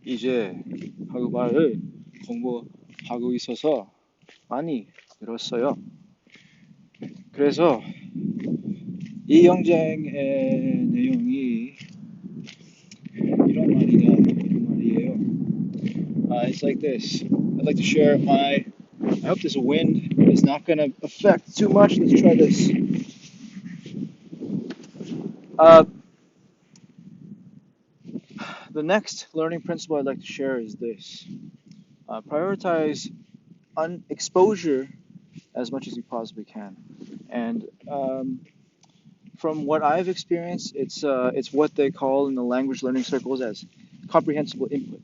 이제 한국말을 공부하고 있어서 많이 늘었어요. 그래서 이 영상의 내용이 이런 말이에요. It's like this. I'd like to share I hope this wind is not going to affect too much. Let's try this. Uh, the next learning principle I'd like to share is this. Prioritize exposure as much as you possibly can. And from what I've experienced, it's what they call in the language learning circles as comprehensible input.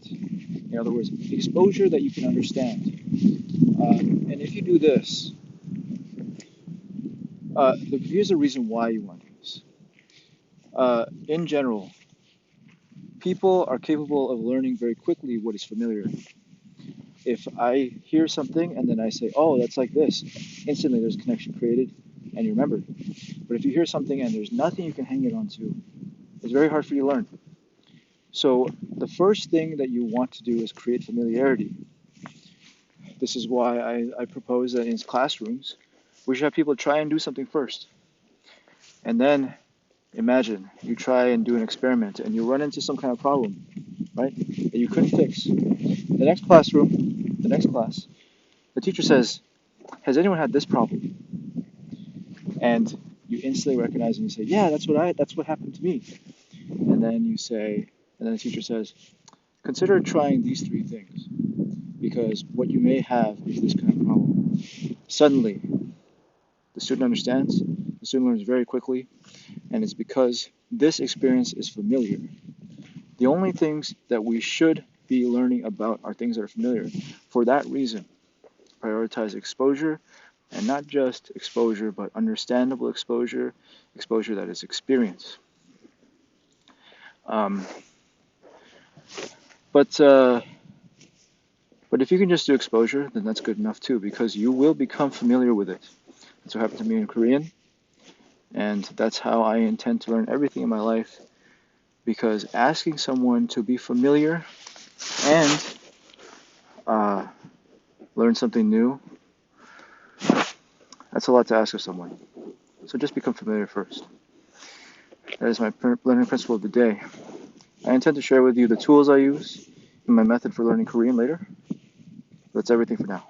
In other words, exposure that you can understand. And if you do this, here's the reason why you want to do this. In general, people are capable of learning very quickly what is familiar. If I hear something and then I say, oh, that's like this, instantly there's a connection created and you remember. But if you hear something and there's nothing you can hang it onto, it's very hard for you to learn. So the first thing that you want to do is create familiarity. This is why I propose that in classrooms, we should have people try and do something first. And then imagine you try and do an experiment and you run into some kind of problem, right, that you couldn't fix. The next class, the teacher says, has anyone had this problem? And you instantly recognize and you say, yeah, that's what happened to me. And then the teacher says, consider trying these three things because what you may have is this kind of problem. Suddenly, the student understands, the student learns very quickly, and it's because this experience is familiar. The only things that we should be learning about are things that are familiar. For that reason, prioritize exposure, and not just exposure, but understandable exposure, exposure that is experience. But if you can just do exposure, then that's good enough too, because you will become familiar with it. That's what happened to me in Korean, and that's how I intend to learn everything in my life, because asking someone to be familiar and learn something new, that's a lot to ask of someone. So just become familiar first. That is my learning principle of the day. I intend to share with you the tools I use and my method for learning Korean later. That's everything for now.